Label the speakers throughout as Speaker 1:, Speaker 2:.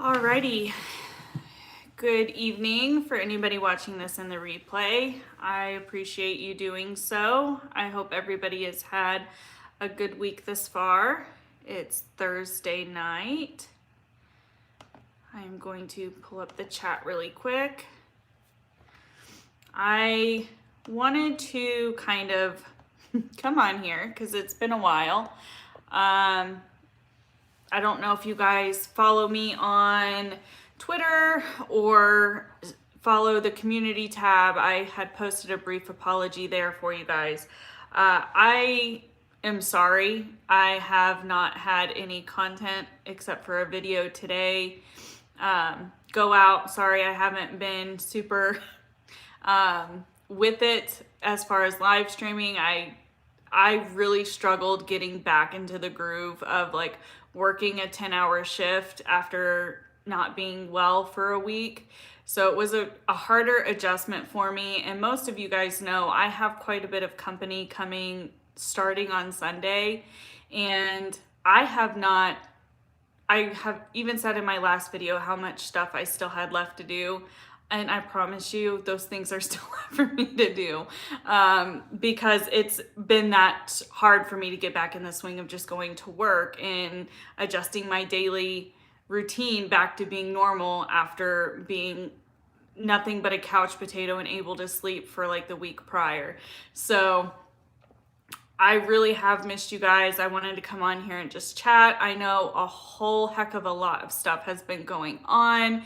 Speaker 1: Alrighty, good evening for anybody watching this in the replay. I appreciate you doing so. I hope everybody has had a good week this far. It's Thursday night. I am going to pull up the chat really quick. I wanted to kind of come on here because it's been a while. I don't know if you guys follow me on Twitter or follow the community tab. I had posted a brief apology there for you guys. I am sorry. I have not had any content except for a video today. Go out. Sorry, I haven't been super with it as far as live streaming. I really struggled getting back into the groove of like working a 10-hour shift after not being well for a week. So it was a harder adjustment for me. And most of you guys know I have quite a bit of company coming starting on Sunday. And I have even said in my last video how much stuff I still had left to do. And I promise you, those things are still left for me to do because it's been that hard for me to get back in the swing of just going to work and adjusting my daily routine back to being normal after being nothing but a couch potato and able to sleep for like the week prior. So I really have missed you guys. I wanted to come on here and just chat. I know a whole heck of a lot of stuff has been going on.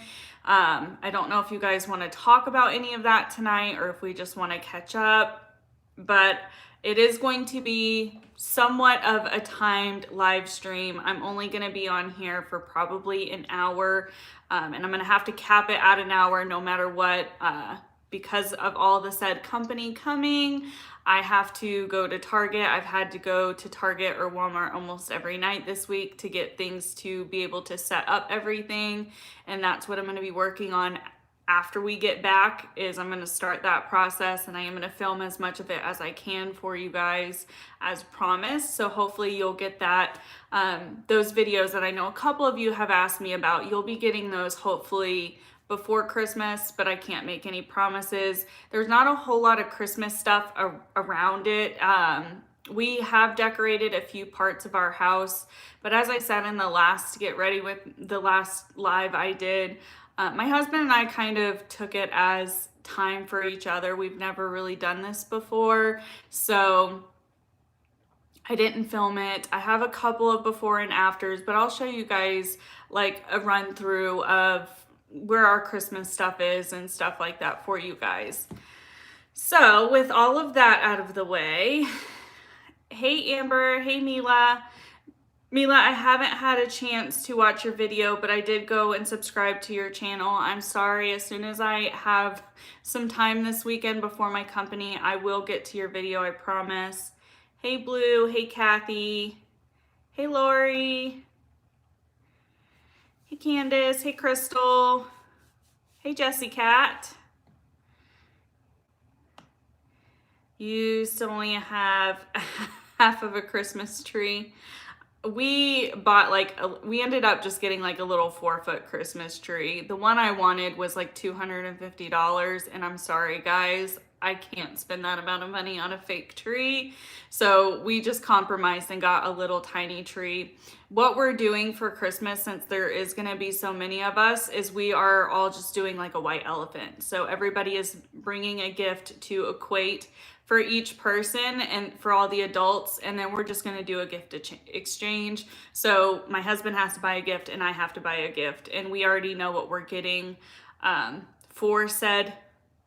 Speaker 1: I don't know if you guys want to talk about any of that tonight or if we just want to catch up, but it is going to be somewhat of a timed live stream. I'm only going to be on here for probably an hour, and I'm going to have to cap it at an hour no matter what, because of all the said company coming. I have to go to Target. I've had to go to Target or Walmart almost every night this week to get things to be able to set up everything. And that's what I'm going to be working on after we get back is I'm going to start that process, and I am going to film as much of it as I can for you guys as promised. So hopefully you'll get that, those videos that I know a couple of you have asked me about. You'll be getting those hopefully before Christmas, but I can't make any promises. There's not a whole lot of Christmas stuff around it. We have decorated a few parts of our house, but as I said in the last get ready with the last live I did, my husband and I kind of took it as time for each other. We've never really done this before, so I didn't film it. I have a couple of before and afters, but I'll show you guys like a run through of where our Christmas stuff is and stuff like that for you guys. So with all of that out of the way, hey Amber, hey Mila. Mila, I haven't had a chance to watch your video, but I did go and subscribe to your channel. I'm sorry. As soon as I have some time this weekend before my company, I will get to your video, I promise. Hey Blue, hey Kathy, hey Lori. Hey Candace, hey Crystal, hey Jessie Cat. You still only have half of a Christmas tree. We bought we ended up just getting like a little 4-foot Christmas tree. The one I wanted was like $250, and I'm sorry guys, I can't spend that amount of money on a fake tree. So we just compromised and got a little tiny tree. What we're doing for Christmas, since there is going to be so many of us, is we are all just doing like a white elephant. So everybody is bringing a gift to equate for each person and for all the adults, and then we're just going to do a gift exchange. So my husband has to buy a gift and I have to buy a gift, and we already know what we're getting for said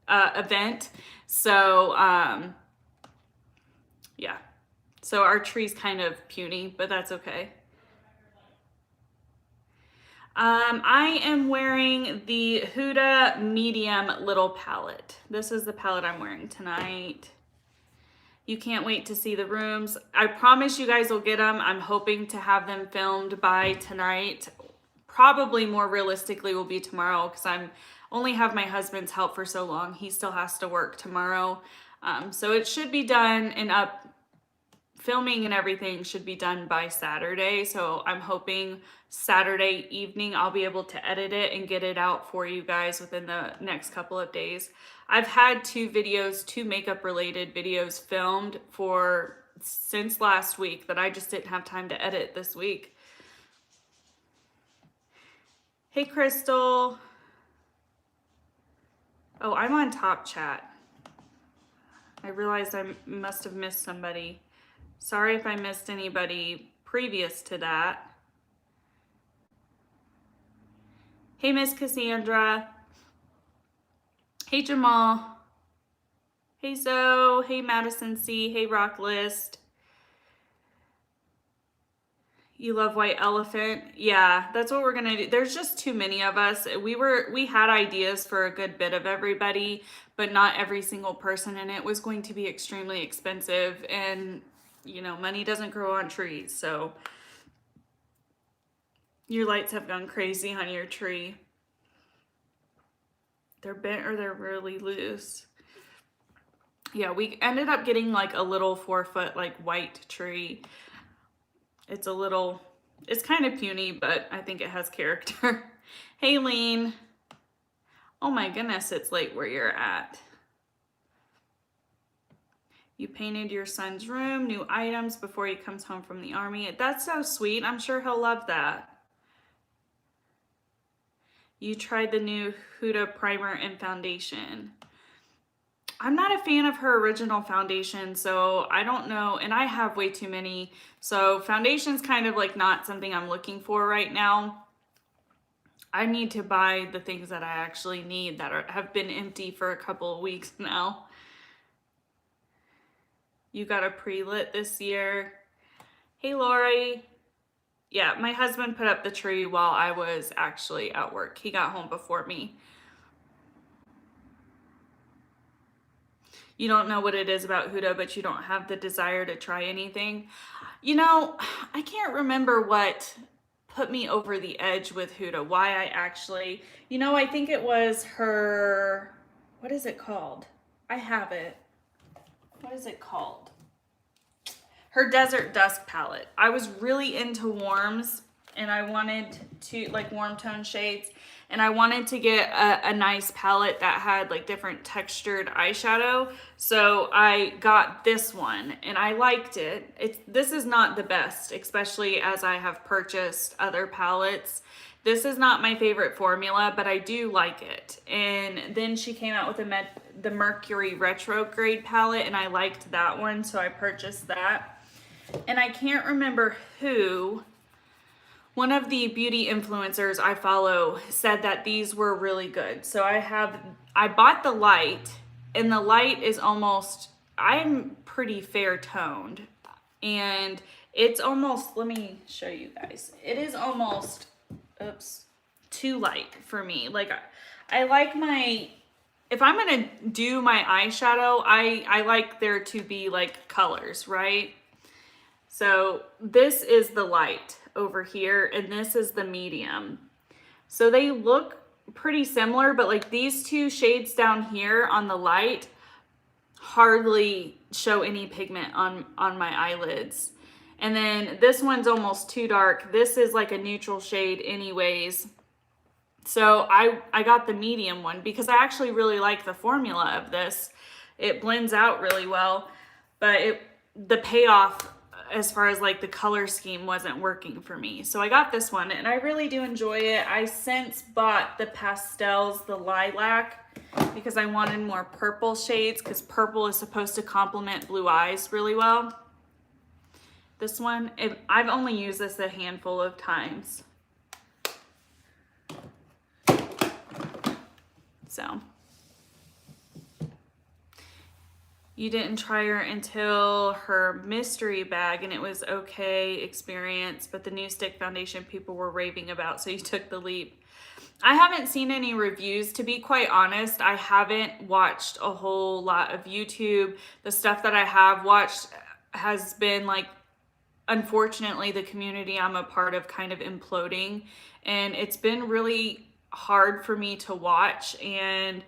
Speaker 1: event. So yeah, so our tree's kind of puny, but that's okay. I am wearing the Huda medium little palette. This is the palette I'm wearing tonight. You can't wait to see the rooms. I promise you guys will get them. I'm hoping to have them filmed by tonight. Probably more realistically will be tomorrow because I'm only have my husband's help for so long. He still has to work tomorrow. So it should be done and up filming and everything should be done by Saturday. So I'm hoping Saturday evening I'll be able to edit it and get it out for you guys within the next couple of days. I've had two makeup related videos filmed since last week that I just didn't have time to edit this week. Hey, Crystal. Oh, I'm on top chat. I realized I must have missed somebody. Sorry if I missed anybody previous to that. Hey, Miss Cassandra. Hey, Jamal. Hey, Zoe. Hey, Madison C. Hey, Rock List. You love White Elephant? Yeah, that's what we're gonna do. There's just too many of us. We had ideas for a good bit of everybody, but not every single person, and it was going to be extremely expensive, and you know, money doesn't grow on trees, so your lights have gone crazy on your tree. They're bent or they're really loose. Yeah, we ended up getting like a little 4-foot like white tree. It's kind of puny, but I think it has character. Hey, Lean. Oh my goodness, it's late where you're at. You painted your son's room, new items before he comes home from the army. That's so sweet. I'm sure he'll love that. You tried the new Huda primer and foundation. I'm not a fan of her original foundation, so I don't know, and I have way too many, so foundation's kind of like not something I'm looking for right now. I need to buy the things that I actually need that have been empty for a couple of weeks now. You got a pre-lit this year. Hey, Lori. Yeah, my husband put up the tree while I was actually at work. He got home before me. You don't know what it is about Huda, but you don't have the desire to try anything. You know, I can't remember what put me over the edge with Huda, why I actually, you know, I think it was her, what is it called? I have it. What is it called? Her Desert Dusk palette. I was really into warms, and I wanted to, like, warm tone shades, and I wanted to get a nice palette that had like different textured eyeshadow. So I got this one and I liked it. This is not the best, especially as I have purchased other palettes. This is not my favorite formula, but I do like it. And then she came out with the Mercury Retrograde palette, and I liked that one, so I purchased that. And I can't remember who, one of the beauty influencers I follow said that these were really good. So I bought the light, and the light is I'm pretty fair toned, and it's almost, let me show you guys. It is almost, too light for me. Like, I like if I'm gonna do my eyeshadow, I like there to be like colors, right? So this is the light over here, and this is the medium. So they look pretty similar, but like these two shades down here on the light hardly show any pigment on my eyelids. And then this one's almost too dark. This is like a neutral shade anyways. So I got the medium one because I actually really like the formula of this. It blends out really well, but the payoff as far as like the color scheme wasn't working for me. So I got this one and I really do enjoy it. I since bought the pastels, the lilac, because I wanted more purple shades, because purple is supposed to complement blue eyes really well. This one, I've only used this a handful of times. So. You didn't try her until her mystery bag, and it was okay experience, but the new stick foundation people were raving about, so you took the leap. I haven't seen any reviews, to be quite honest. I haven't watched a whole lot of YouTube. The stuff that I have watched has been like, unfortunately, the community I'm a part of kind of imploding, and it's been really hard for me to watch, and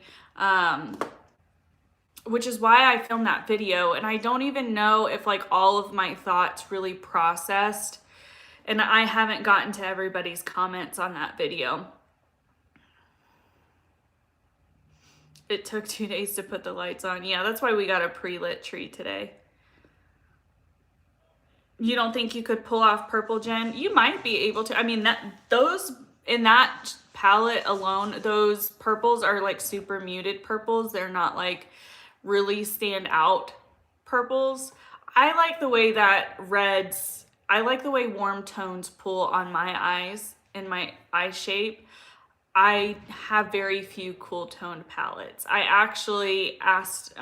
Speaker 1: which is why I filmed that video. And I don't even know if like all of my thoughts really processed, and I haven't gotten to everybody's comments on that video. It took 2 days to put the lights on. Yeah, that's why we got a pre-lit tree today. You don't think you could pull off purple, Jen? You might be able to. I mean, those in that palette alone, those purples are like super muted purples. They're not like really stand out purples. I like the way that reds, I like the way warm tones pull on my eyes and my eye shape. I have very few cool toned palettes. I actually asked,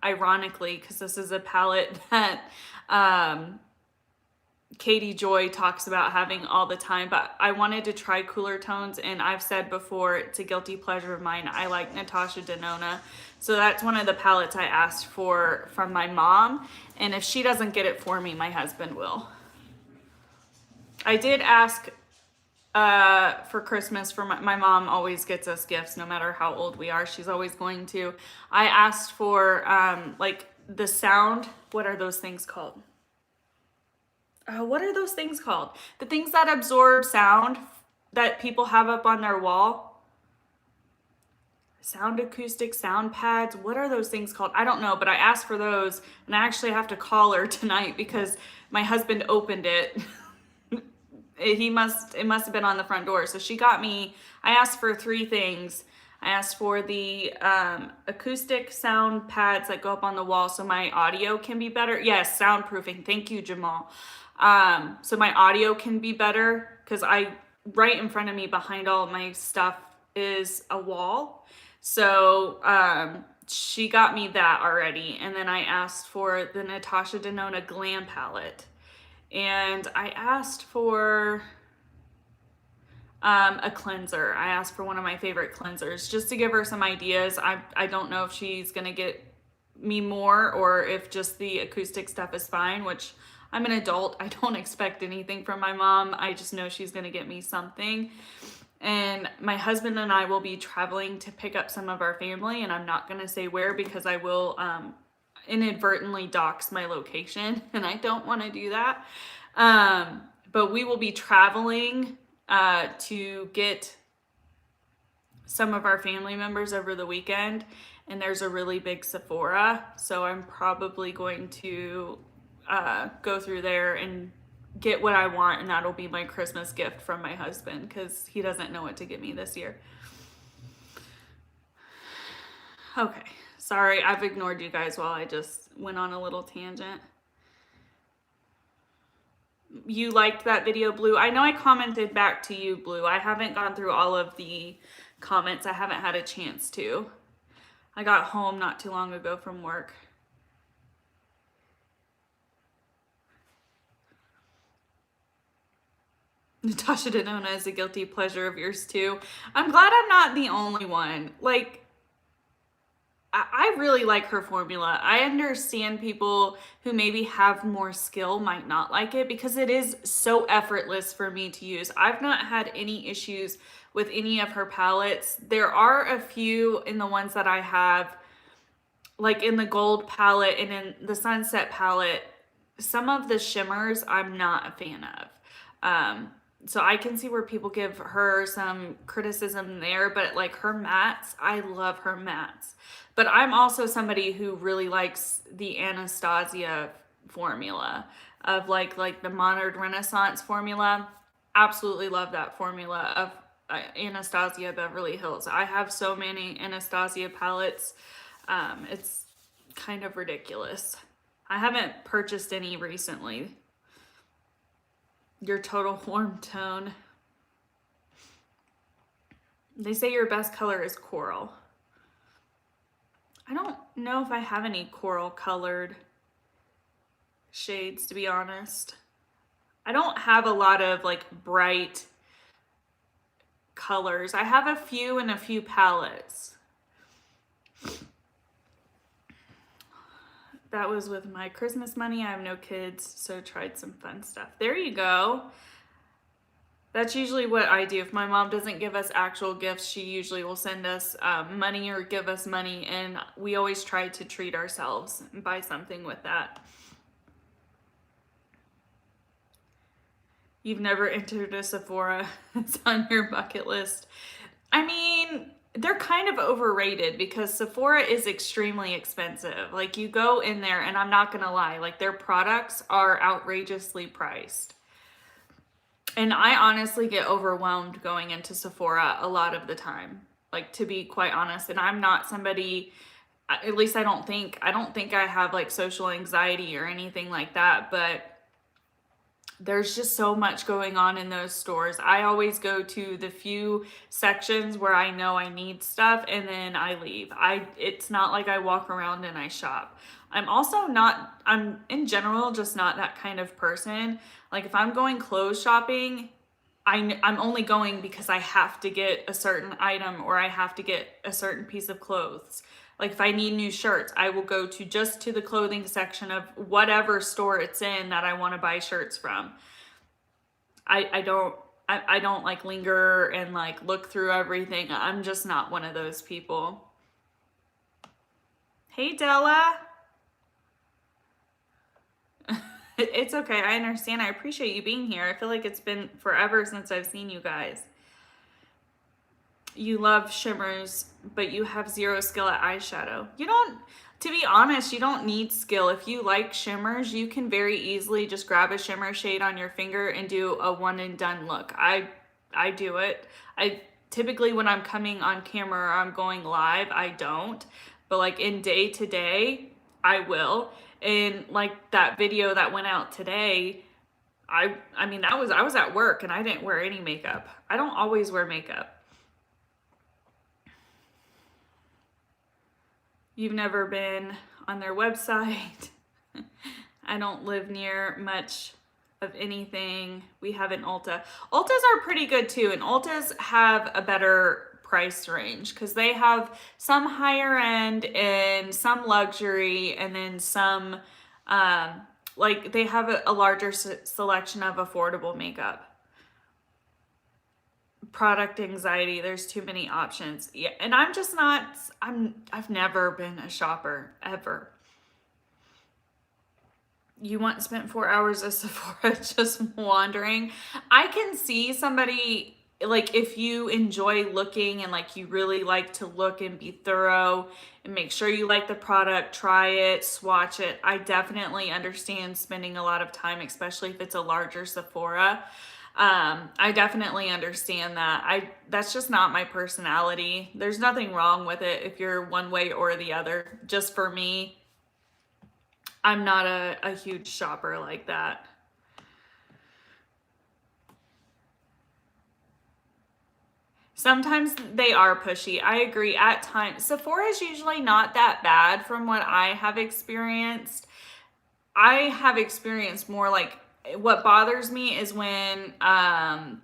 Speaker 1: ironically, because this is a palette that Katie Joy talks about having all the time, but I wanted to try cooler tones, and I've said before, it's a guilty pleasure of mine. I like Natasha Denona, so that's one of the palettes I asked for from my mom, and if she doesn't get it for me, my husband will. I did ask for Christmas for my mom always gets us gifts no matter how old we are. She's always going to. I asked for like the sound, what are those things called? What are those things called? The things that absorb sound that people have up on their wall. Sound acoustic, sound pads. What are those things called? I don't know, but I asked for those, and I actually have to call her tonight because my husband opened it. It must have been on the front door. So she got me, I asked for 3 things. I asked for the acoustic sound pads that go up on the wall so my audio can be better. Yes, soundproofing. Thank you, Jamal. So my audio can be better, because right in front of me behind all of my stuff is a wall. So she got me that already. And then I asked for the Natasha Denona Glam palette. And I asked for a cleanser. I asked for one of my favorite cleansers just to give her some ideas. I don't know if she's going to get me more or if just the acoustic stuff is fine, which I'm an adult. I don't expect anything from my mom. I just know she's going to get me something. And my husband and I will be traveling to pick up some of our family, and I'm not going to say where because I will inadvertently dox my location, and I don't want to do that. But we will be traveling to get some of our family members over the weekend, and there's a really big Sephora, so I'm probably going to go through there and get what I want, and that'll be my Christmas gift from my husband because he doesn't know what to get me this year. Okay, sorry, I've ignored you guys while I just went on a little tangent. You liked that video, Blue? I know I commented back to you, Blue. I haven't gone through all of the comments. I haven't had a chance to. I got home not too long ago from work. Natasha Denona is a guilty pleasure of yours too. I'm glad I'm not the only one. Like, I really like her formula. I understand people who maybe have more skill might not like it because it is so effortless for me to use. I've not had any issues with any of her palettes. There are a few in the ones that I have, like in the gold palette and in the sunset palette, some of the shimmers I'm not a fan of. So I can see where people give her some criticism there, but like her mattes, I love her mattes. But I'm also somebody who really likes the Anastasia formula of like the Modern Renaissance formula. Absolutely love that formula of Anastasia Beverly Hills. I have so many Anastasia palettes. It's kind of ridiculous. I haven't purchased any recently. Your total warm tone. They say your best color is coral. I don't know if I have any coral colored shades, to be honest. I don't have a lot of like bright colors. I have a few in a few palettes. That was with my Christmas money. I have no kids, so tried some fun stuff. There you go. That's usually what I do. If my mom doesn't give us actual gifts, she usually will send us money or give us money, and we always try to treat ourselves and buy something with that. You've never entered a Sephora. It's on your bucket list. I mean, they're kind of overrated because Sephora is extremely expensive. Like, you go in there, and I'm not gonna lie, like, their products are outrageously priced. And I honestly get overwhelmed going into Sephora a lot of the time, like, to be quite honest. And I'm not somebody, at least I don't think I have like social anxiety or anything like that, but there's just so much going on in those stores. I always go to the few sections where I know I need stuff, and then I leave. It's not like I walk around and I shop. I'm in general just not that kind of person. Like, if I'm going clothes shopping, I'm only going because I have to get a certain item or I have to get a certain piece of clothes. Like, if I need new shirts, I will go to the clothing section of whatever store it's in that I want to buy shirts from. I don't like linger and like look through everything. I'm just not one of those people. Hey, Della. It's okay. I understand. I appreciate you being here. I feel like it's been forever since I've seen you guys. You love shimmers, but you have zero skill at eyeshadow. To be honest, you don't need skill. If you like shimmers, you can very easily just grab a shimmer shade on your finger and do a one and done look. I do it. I typically, when I'm coming on camera or I'm going live, I don't. But like in day to day, I will. And like that video that went out today, I was at work and I didn't wear any makeup. I don't always wear makeup. You've never been on their website. I don't live near much of anything we have in Ulta. Ultas are pretty good too, and Ultas have a better price range because they have some higher end and some luxury, and then some like they have a larger selection of affordable makeup. Product anxiety, there's too many options. Yeah, and I've never been a shopper ever. You once spent 4 hours at Sephora just wandering. I can see somebody, like, if you enjoy looking and like you really like to look and be thorough and make sure you like the product, try it, swatch it. I definitely understand spending a lot of time, especially if it's a larger Sephora. I definitely understand that. That's just not my personality. There's nothing wrong with it if you're one way or the other. Just for me, I'm not a huge shopper like that. Sometimes they are pushy. I agree at times. Sephora is usually not that bad from what I have experienced. I have experienced more like, what bothers me is when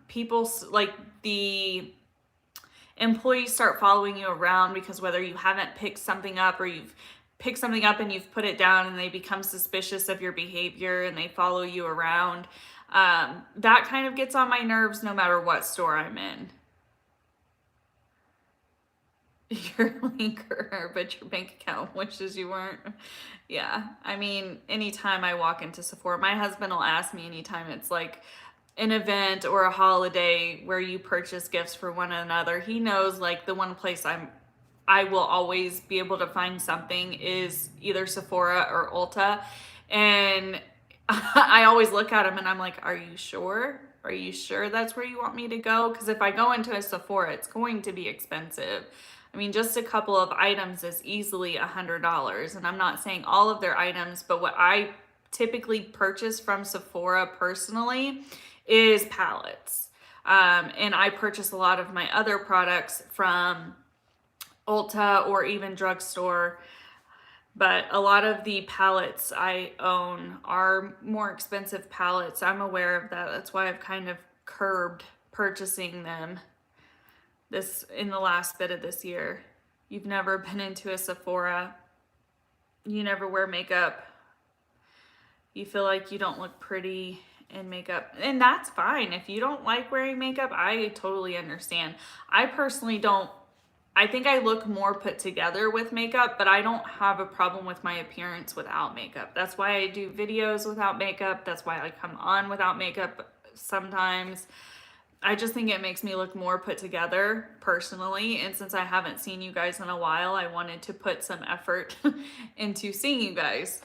Speaker 1: people, like the employees, start following you around because whether you haven't picked something up or you've picked something up and you've put it down, and they become suspicious of your behavior and they follow you around. That kind of gets on my nerves no matter what store I'm in. You're a linker, but your bank account wishes you weren't. Yeah, I mean, anytime I walk into Sephora, my husband will ask me anytime it's like an event or a holiday where you purchase gifts for one another. He knows like the one place I will always be able to find something is either Sephora or Ulta. And I always look at him and I'm like, are you sure? Are you sure that's where you want me to go? Because if I go into a Sephora, it's going to be expensive. I mean, just a couple of items is easily $100. And I'm not saying all of their items, but what I typically purchase from Sephora personally is palettes. And I purchase a lot of my other products from Ulta or even drugstore. But a lot of the palettes I own are more expensive palettes. I'm aware of that. That's why I've kind of curbed purchasing them in the last bit of this year. You've never been into a Sephora. You never wear makeup. You feel like you don't look pretty in makeup, and that's fine. If you don't like wearing makeup, I totally understand. I personally don't. I think I look more put together with makeup, but I don't have a problem with my appearance without makeup. That's why I do videos without makeup. That's why I come on without makeup sometimes. I just think it makes me look more put together personally. And since I haven't seen you guys in a while, I wanted to put some effort into seeing you guys.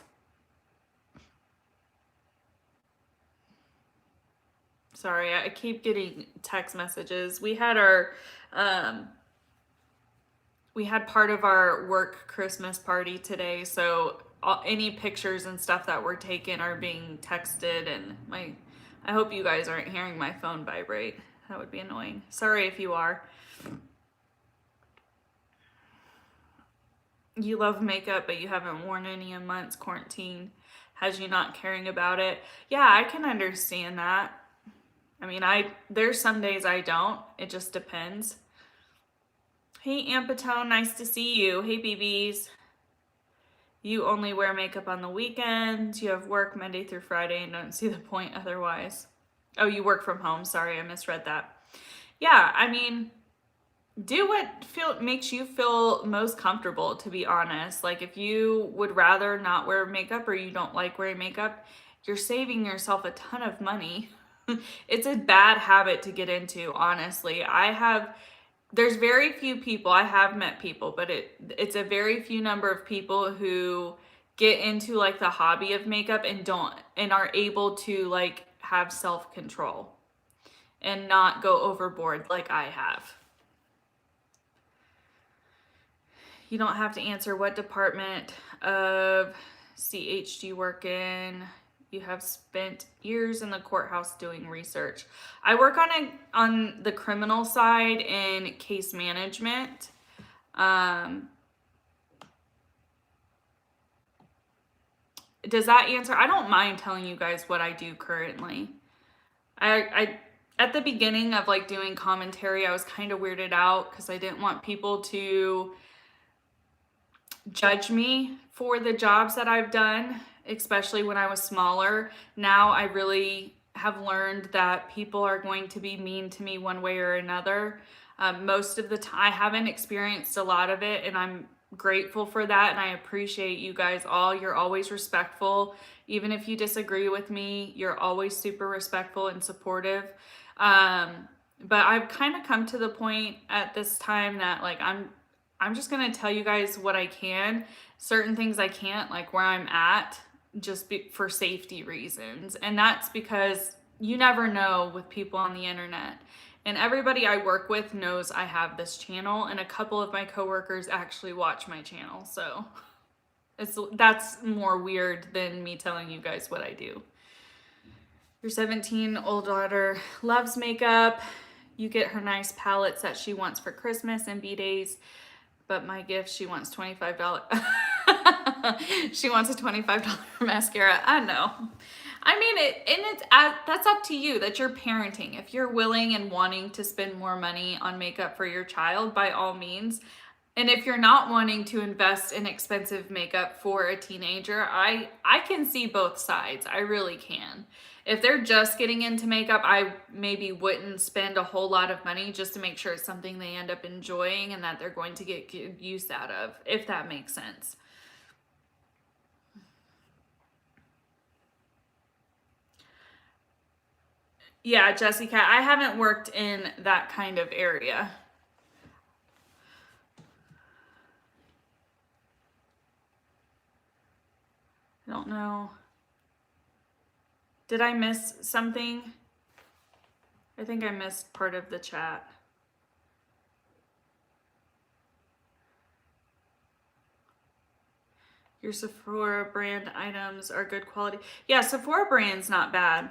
Speaker 1: Sorry, I keep getting text messages. We had part of our work Christmas party today, so any pictures and stuff that were taken are being texted, and I hope you guys aren't hearing my phone vibrate. That would be annoying. Sorry if you are. You love makeup, but you haven't worn any in months. Quarantine has you not caring about it. Yeah, I can understand that. I mean, there's some days I don't. It just depends. Hey, Ampatone, nice to see you. Hey, BBs. You only wear makeup on the weekends. You have work Monday through Friday and don't see the point otherwise. Oh, you work from home. Sorry, I misread that. Yeah, I mean, do what makes you feel most comfortable, to be honest. Like, if you would rather not wear makeup or you don't like wearing makeup, you're saving yourself a ton of money. It's a bad habit to get into, honestly. There's very few people, I have met people, but it's a very few number of people who get into like the hobby of makeup and are able to like have self-control and not go overboard like I have. You don't have to answer what department of CH do you work in. You have spent years in the courthouse doing research. I work on the criminal side in case management. Does that answer? I don't mind telling you guys what I do currently. I at the beginning of like doing commentary, I was kind of weirded out because I didn't want people to judge me for the jobs that I've done, especially when I was smaller. Now I really have learned that people are going to be mean to me one way or another. Most of the time, I haven't experienced a lot of it, and I'm grateful for that, and I appreciate you guys all. You're always respectful. Even if you disagree with me, you're always super respectful and supportive. But I've kind of come to the point at this time that like I'm just gonna tell you guys what I can. Certain things I can't, like where I'm at, just for safety reasons. And that's because you never know with people on the internet. And everybody I work with knows I have this channel, and a couple of my coworkers actually watch my channel. So that's more weird than me telling you guys what I do. Your 17-old daughter loves makeup. You get her nice palettes that she wants for Christmas and B-days. But my gift, she wants $25. She wants a $25 mascara. I know. I mean, that's up to you. That's your parenting. If you're willing and wanting to spend more money on makeup for your child, by all means. And if you're not wanting to invest in expensive makeup for a teenager, I can see both sides. I really can. If they're just getting into makeup, I maybe wouldn't spend a whole lot of money just to make sure it's something they end up enjoying and that they're going to get good use out of, if that makes sense. Yeah, Jessica, I haven't worked in that kind of area. I don't know. Did I miss something? I think I missed part of the chat. Your Sephora brand items are good quality. Yeah, Sephora brand's not bad.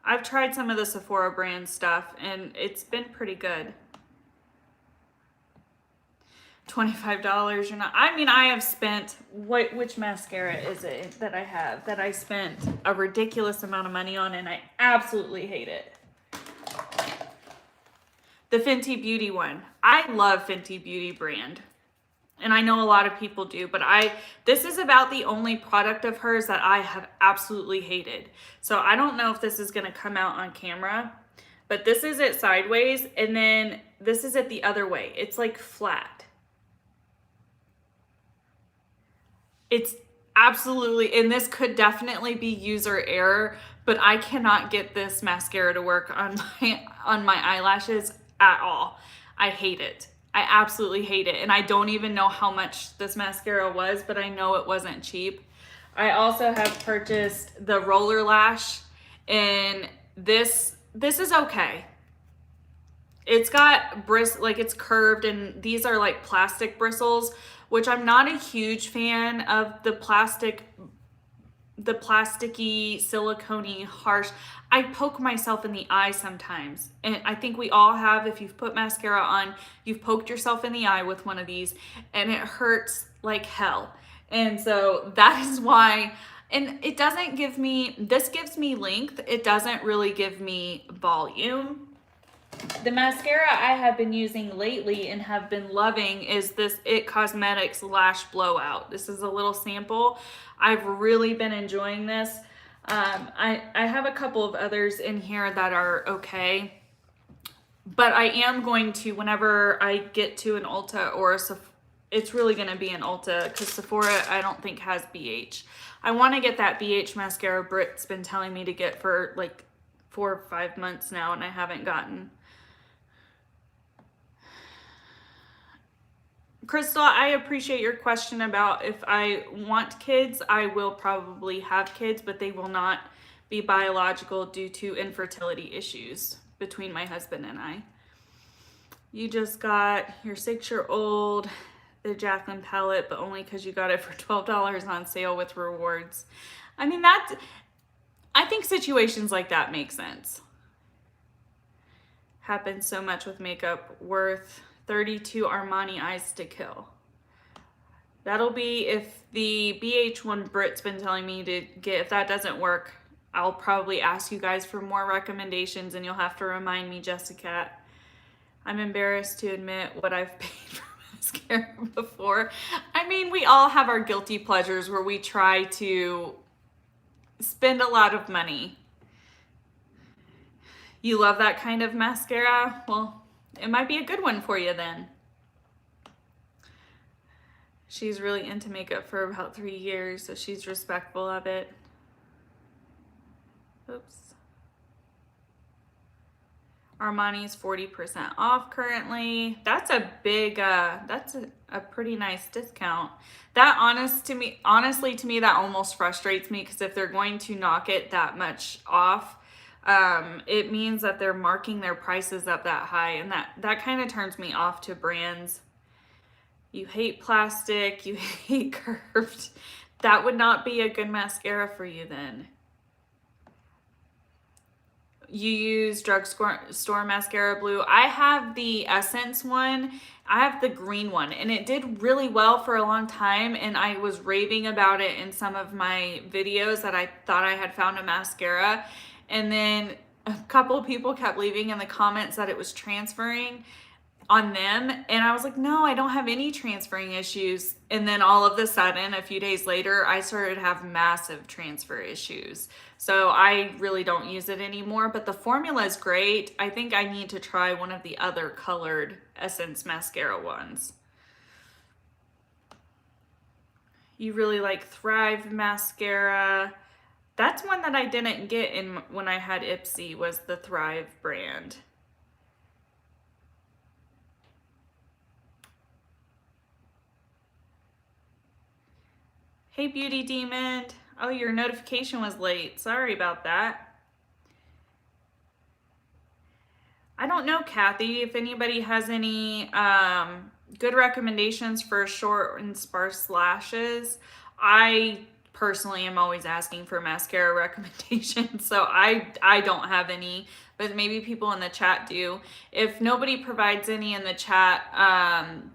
Speaker 1: I've tried some of the Sephora brand stuff and it's been pretty good. $25, you're not. I mean, I have spent, which mascara is it that I have that I spent a ridiculous amount of money on and I absolutely hate it? The Fenty Beauty one. I love Fenty Beauty brand. And I know a lot of people do, but this is about the only product of hers that I have absolutely hated. So I don't know if this is gonna come out on camera, but this is it sideways, and then this is it the other way. It's like flat. It's absolutely, and this could definitely be user error, but I cannot get this mascara to work on my eyelashes at all. I hate it. I absolutely hate it. And I don't even know how much this mascara was, but I know it wasn't cheap. I also have purchased the Roller Lash, and this is okay. It's got like it's curved, and these are like plastic bristles, which I'm not a huge fan of the plasticky, silicone-y, harsh. I poke myself in the eye sometimes. And I think we all have, if you've put mascara on, you've poked yourself in the eye with one of these, and it hurts like hell. And so that is why, and it doesn't give me, this gives me length. It doesn't really give me volume. The mascara I have been using lately and have been loving is this IT Cosmetics Lash Blowout. This is a little sample. I've really been enjoying this. I have a couple of others in here that are okay, but I am going to, whenever I get to an Ulta or a Sephora, it's really going to be an Ulta, because Sephora I don't think has BH. I want to get that BH mascara Britt's been telling me to get for like 4 or 5 months now, and I haven't gotten. Crystal, I appreciate your question about if I want kids. I will probably have kids, but they will not be biological due to infertility issues between my husband and I. You just got your 6-year-old, the Jacqueline palette, but only because you got it for $12 on sale with rewards. I mean, I think situations like that make sense. Happens so much with makeup. Worth 32 Armani Eyes to Kill. That'll be, if the BH one Britt's been telling me to get, if that doesn't work, I'll probably ask you guys for more recommendations, and you'll have to remind me, Jessica. I'm embarrassed to admit what I've paid for mascara before. I mean, we all have our guilty pleasures where we try to spend a lot of money. You love that kind of mascara? Well, it might be a good one for you then. She's really into makeup for about 3 years, so she's respectful of it. Oops. Armani's 40% off currently. That's a big, that's a pretty nice discount. That honestly to me, that almost frustrates me, because if they're going to knock it that much off, it means that they're marking their prices up that high, and that kind of turns me off to brands. You hate plastic, you hate curved. That would not be a good mascara for you then. You use drugstore mascara blue. I have the Essence one. I have the green one, and it did really well for a long time, and I was raving about it in some of my videos that I thought I had found a mascara. And then a couple of people kept leaving in the comments that it was transferring on them. And I was like, no, I don't have any transferring issues. And then all of a sudden, a few days later, I started to have massive transfer issues. So I really don't use it anymore, but the formula is great. I think I need to try one of the other colored Essence mascara ones. You really like Thrive mascara. That's one that I didn't get when I had Ipsy, was the Thrive brand. Hey, Beauty Demon. Oh, your notification was late. Sorry about that. I don't know, Kathy, if anybody has any good recommendations for short and sparse lashes. I personally am always asking for mascara recommendations, so I don't have any, but maybe people in the chat do. If nobody provides any in the chat,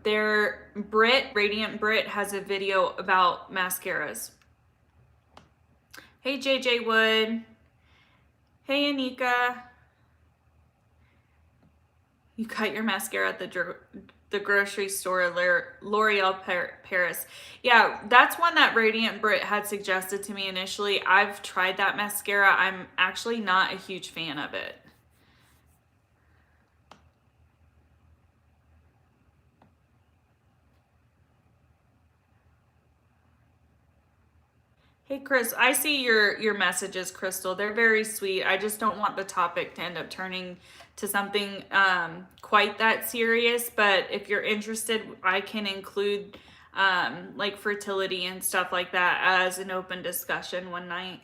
Speaker 1: Radiant Brit has a video about mascaras. Hey, JJ Wood. Hey, Anika. You cut your mascara at the the grocery store, L'Oreal Paris. Yeah, that's one that Radiant Brit had suggested to me initially. I've tried that mascara. I'm actually not a huge fan of it. Hey Chris, I see your messages, Crystal. They're very sweet. I just don't want the topic to end up turning to something quite that serious. But if you're interested, I can include like fertility and stuff like that as an open discussion one night.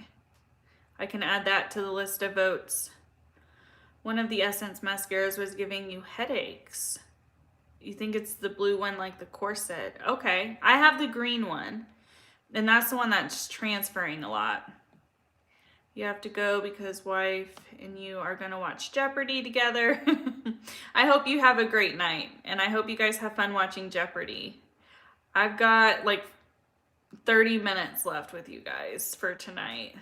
Speaker 1: I can add that to the list of votes. One of the Essence mascaras was giving you headaches. You think it's the blue one, like the corset? Okay, I have the green one. And that's the one that's transferring a lot. You have to go because wife and you are going to watch Jeopardy together. I hope you have a great night. And I hope you guys have fun watching Jeopardy. I've got like 30 minutes left with you guys for tonight.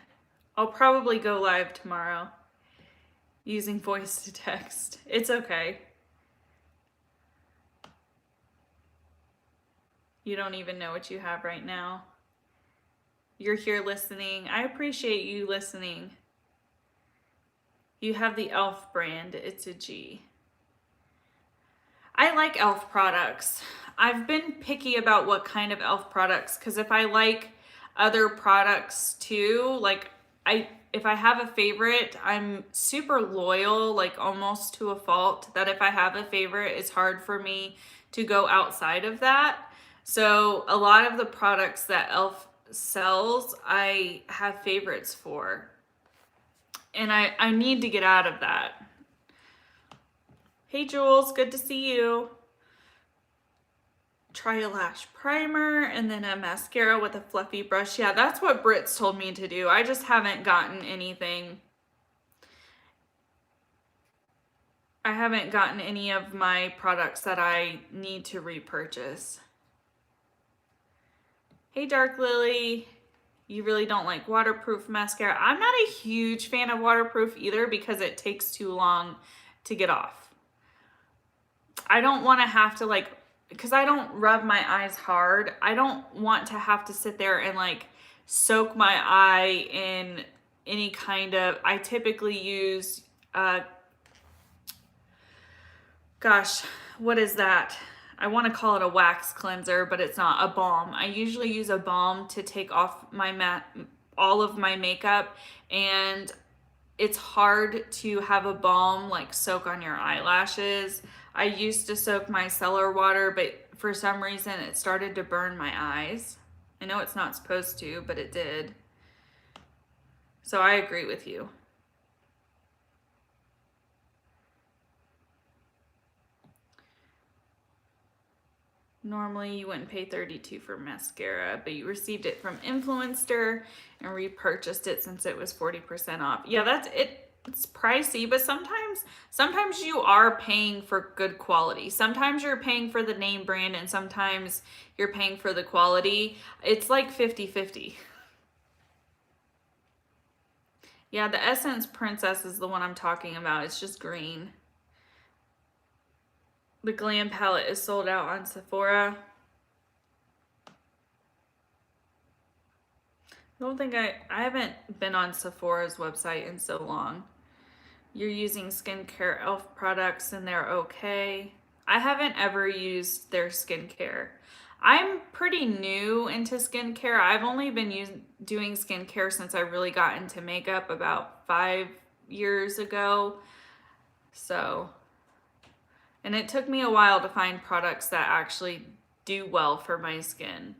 Speaker 1: I'll probably go live tomorrow using voice to text. It's okay. You don't even know what you have right now. You're here listening. I appreciate you listening. You have the e.l.f. brand. It's a G. I like e.l.f. products. I've been picky about what kind of e.l.f. products, because if I like other products too, like if I have a favorite, I'm super loyal, like almost to a fault, that if I have a favorite, it's hard for me to go outside of that. So a lot of the products that e.l.f. sells, I have favorites for, and I need to get out of that. Hey Jules, good to see you. Try a lash primer and then a mascara with a fluffy brush. Yeah, that's what Brit's told me to do. I just haven't gotten anything. I haven't gotten any of my products that I need to repurchase. Hey Dark Lily, you really don't like waterproof mascara. I'm not a huge fan of waterproof either because it takes too long to get off. I don't want to have to like, because I don't rub my eyes hard, I don't want to have to sit there and like soak my eye in any kind of, I typically use, gosh, what is that? I want to call it a wax cleanser, but it's not, a balm. I usually use a balm to take off all of my makeup, and it's hard to have a balm like soak on your eyelashes. I used to soak my micellar water, but for some reason it started to burn my eyes. I know it's not supposed to, but it did. So I agree with you. Normally you wouldn't pay $32 for mascara, but you received it from Influencer and repurchased it since it was 40% off. Yeah, that's it. It's pricey, but sometimes you are paying for good quality. Sometimes you're paying for the name brand and sometimes you're paying for the quality. It's like 50-50. Yeah, the Essence Princess is the one I'm talking about. It's just green. The Glam palette is sold out on Sephora. I haven't been on Sephora's website in so long. You're using skincare e.l.f. products and they're okay. I haven't ever used their skincare. I'm pretty new into skincare. I've only been doing skincare since I really got into makeup about 5 years ago. So, and it took me a while to find products that actually do well for my skin.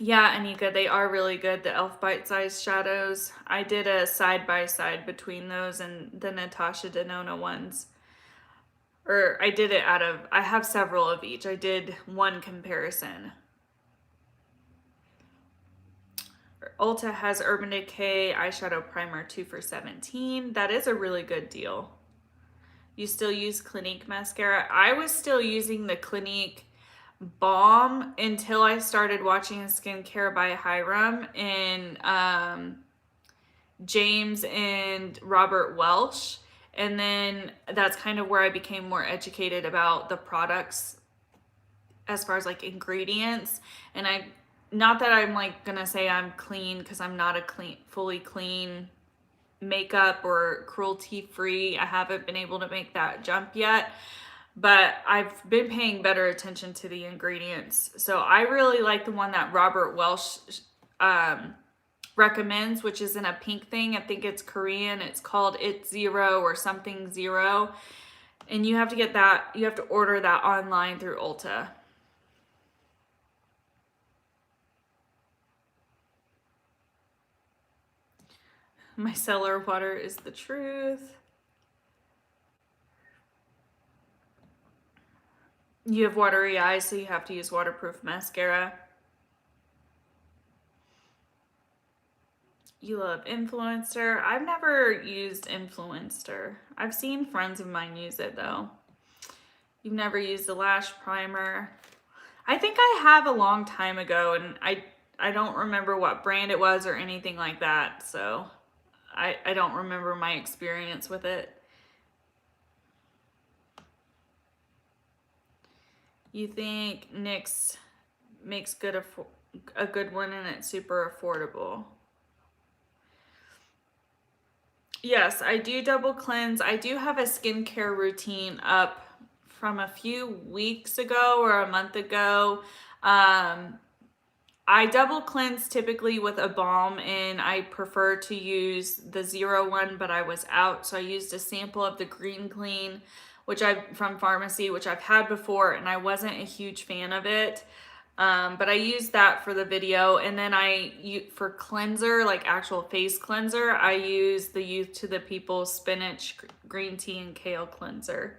Speaker 1: Yeah, Anika, they are really good. The e.l.f. Bite-Size Shadows. I did a side-by-side between those and the Natasha Denona ones. Or I did it I have several of each. I did one comparison. Ulta has Urban Decay eyeshadow primer 2 for $17. That is a really good deal. You still use Clinique mascara? I was still using the Clinique balm until I started watching Skincare by Hiram and James and Robert Welsh. And then that's kind of where I became more educated about the products as far as like ingredients. And not that I'm like gonna say I'm clean, because I'm not a fully clean makeup or cruelty free. I haven't been able to make that jump yet, but I've been paying better attention to the ingredients. So I really like the one that Robert Welsh recommends, which is in a pink thing. I think it's Korean. It's called It's Zero or something Zero. And you have to get that, you have to order that online through Ulta. Micellar water is the truth. You have watery eyes, so you have to use waterproof mascara. You love Influencer. I've never used Influencer. I've seen friends of mine use it though. You've never used the Lash Primer. I think I have a long time ago, and I don't remember what brand it was or anything like that, so I don't remember my experience with it. You think NYX makes a good one and it's super affordable? Yes, I do double cleanse. I do have a skincare routine up from a few weeks ago or a month ago. I double cleanse typically with a balm, and I prefer to use the Zero one, but I was out, so I used a sample of the Green Clean, from Pharmacy, which I've had before, and I wasn't a huge fan of it. But I used that for the video, and then for cleanser, like actual face cleanser, I use the Youth to the People Spinach Green Tea and Kale Cleanser.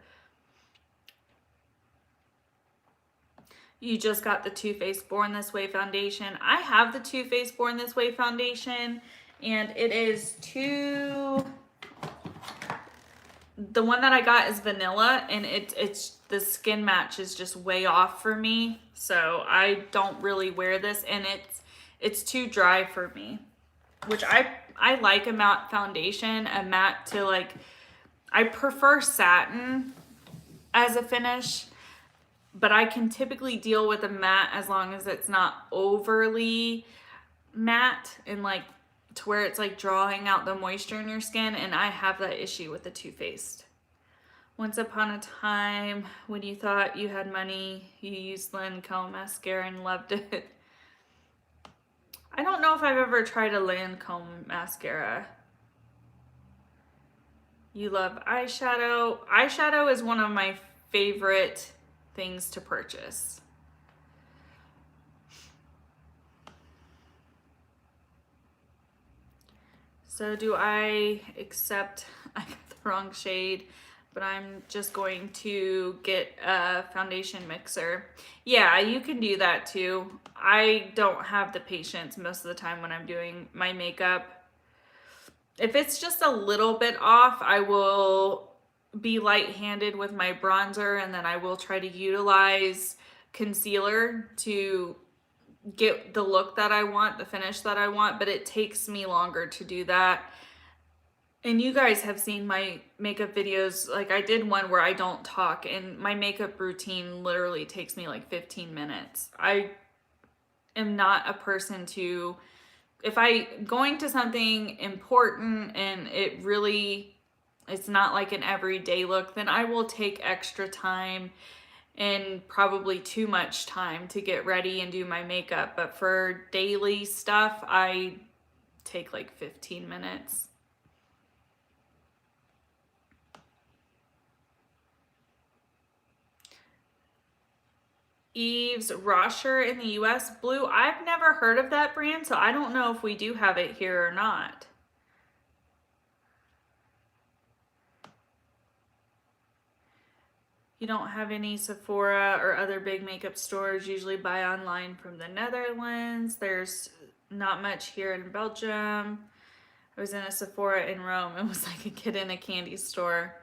Speaker 1: You just got the Too Faced Born This Way foundation. I have the Too Faced Born This Way foundation, and it is the one that I got is vanilla, and it's the skin match is just way off for me, so I don't really wear this, and it's too dry for me, which I like a matte foundation, a matte to like, I prefer satin as a finish, but I can typically deal with a matte as long as it's not overly matte and like to where it's like drawing out the moisture in your skin, and I have that issue with the Too Faced. Once upon a time when you thought you had money, you used Lancome mascara and loved it. I don't know if I've ever tried a Lancome mascara. You love eyeshadow. Eyeshadow is one of my favorite things to purchase. So do I accept I got the wrong shade, but I'm just going to get a foundation mixer? Yeah, you can do that too. I don't have the patience most of the time when I'm doing my makeup. If it's just a little bit off, I will be light-handed with my bronzer, and then I will try to utilize concealer to get the look that I want, the finish that I want, but it takes me longer to do that. And you guys have seen my makeup videos. Like, I did one where I don't talk, and my makeup routine literally takes me like 15 minutes. I am not a person to, if I'm going to something important and it's not like an everyday look, then I will take extra time and probably too much time to get ready and do my makeup. But for daily stuff, I take like 15 minutes. Eve's Rosher in the US. Blue, I've never heard of that brand, so I don't know if we do have it here or not. You don't have any Sephora or other big makeup stores. Usually buy online from the Netherlands. There's not much here in Belgium. I was in a Sephora in Rome. It was like a kid in a candy store.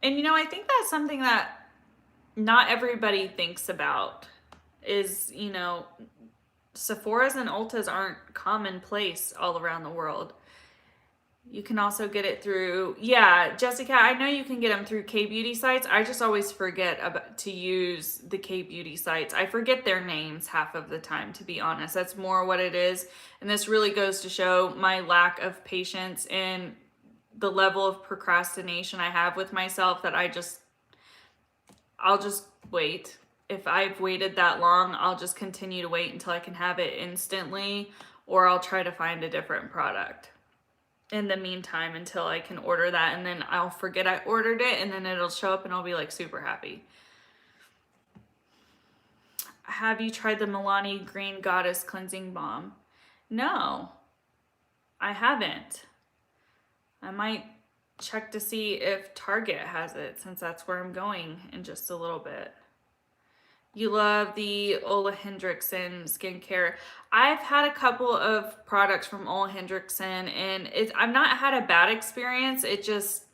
Speaker 1: And you know, I think that's something that not everybody thinks about is, you know, Sephora's and Ulta's aren't commonplace all around the world. You can also get it through, yeah, Jessica, I know you can get them through K-beauty sites. I just always forget to use the K-beauty sites. I forget their names half of the time, to be honest. That's more what it is. And this really goes to show my lack of patience and the level of procrastination I have with myself, that I'll just wait. If I've waited that long, I'll just continue to wait until I can have it instantly, or I'll try to find a different product in the meantime until I can order that, and then I'll forget I ordered it, and then it'll show up and I'll be like super happy. Have you tried the Milani Green Goddess Cleansing Balm? No, I haven't. I might check to see if Target has it, since that's where I'm going in just a little bit. You love the Ole Hendrickson skincare. I've had a couple of products from Ole Hendrickson, and I've not had a bad experience. It just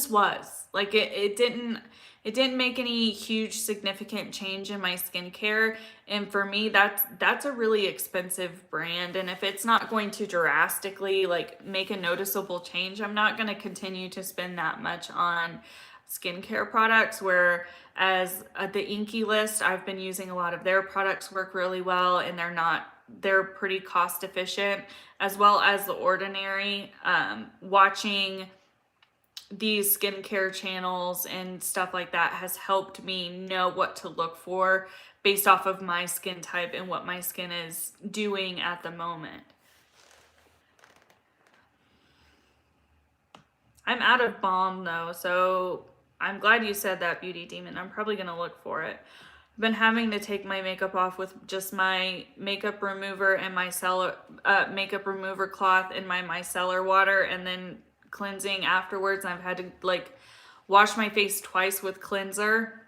Speaker 1: was like it didn't make any huge significant change in my skincare. And for me, that's a really expensive brand, and if it's not going to drastically like make a noticeable change, I'm not going to continue to spend that much on skincare products. Whereas the Inky List, I've been using a lot of their products, work really well, and they're pretty cost efficient, as well as The Ordinary. Watching these skincare channels and stuff like that has helped me know what to look for based off of my skin type and what my skin is doing at the moment. I'm out of balm though, so I'm glad you said that, Beauty Demon. I'm probably gonna look for it. I've been having to take my makeup off with just my makeup remover and my makeup remover cloth and my micellar water, and then cleansing afterwards. I've had to like wash my face twice with cleanser,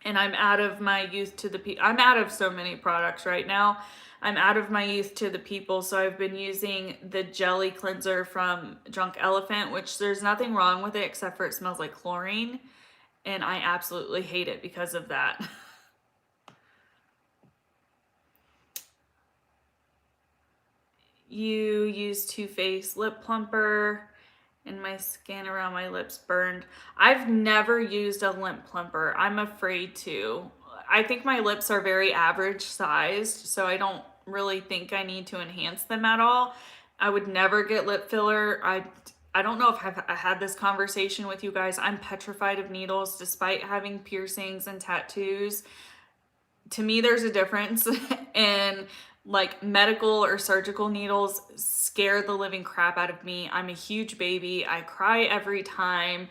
Speaker 1: and I'm out of my youth to the people. I'm out of so many products right now. I'm out of my youth to the people, so I've been using the jelly cleanser from Drunk Elephant, which there's nothing wrong with it except for it smells like chlorine, and I absolutely hate it because of that. You use Too Faced lip plumper, and my skin around my lips burned. I've never used a lip plumper. I'm afraid to. I think my lips are very average sized, so I don't really think I need to enhance them at all. I would never get lip filler. I don't know if I had this conversation with you guys. I'm petrified of needles despite having piercings and tattoos. To me, there's a difference, and like medical or surgical needles scare the living crap out of me. I'm a huge baby. I cry every time.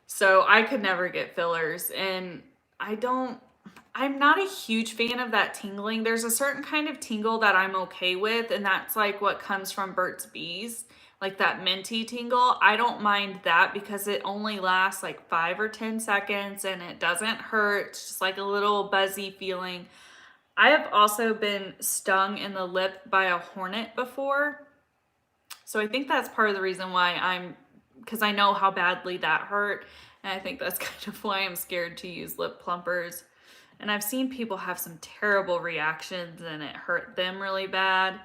Speaker 1: So I could never get fillers, and I'm not a huge fan of that tingling. There's a certain kind of tingle that I'm okay with, and that's like what comes from Burt's Bees, like that minty tingle. I don't mind that because it only lasts like 5 or 10 seconds and it doesn't hurt. It's just like a little buzzy feeling. I have also been stung in the lip by a hornet before. So I think that's part of the reason why because I know how badly that hurt. And I think that's kind of why I'm scared to use lip plumpers. And I've seen people have some terrible reactions and it hurt them really bad.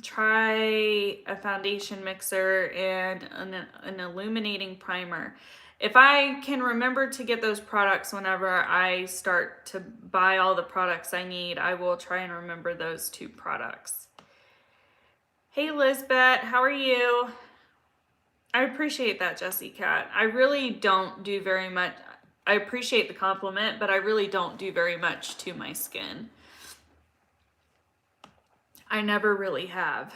Speaker 1: Try a foundation mixer and an illuminating primer. If I can remember to get those products whenever I start to buy all the products I need, I will try and remember those 2 products. Hey Lisbeth, how are you? I appreciate that, Jessie Cat. I really don't do very much. I appreciate the compliment, but I really don't do very much to my skin. I never really have.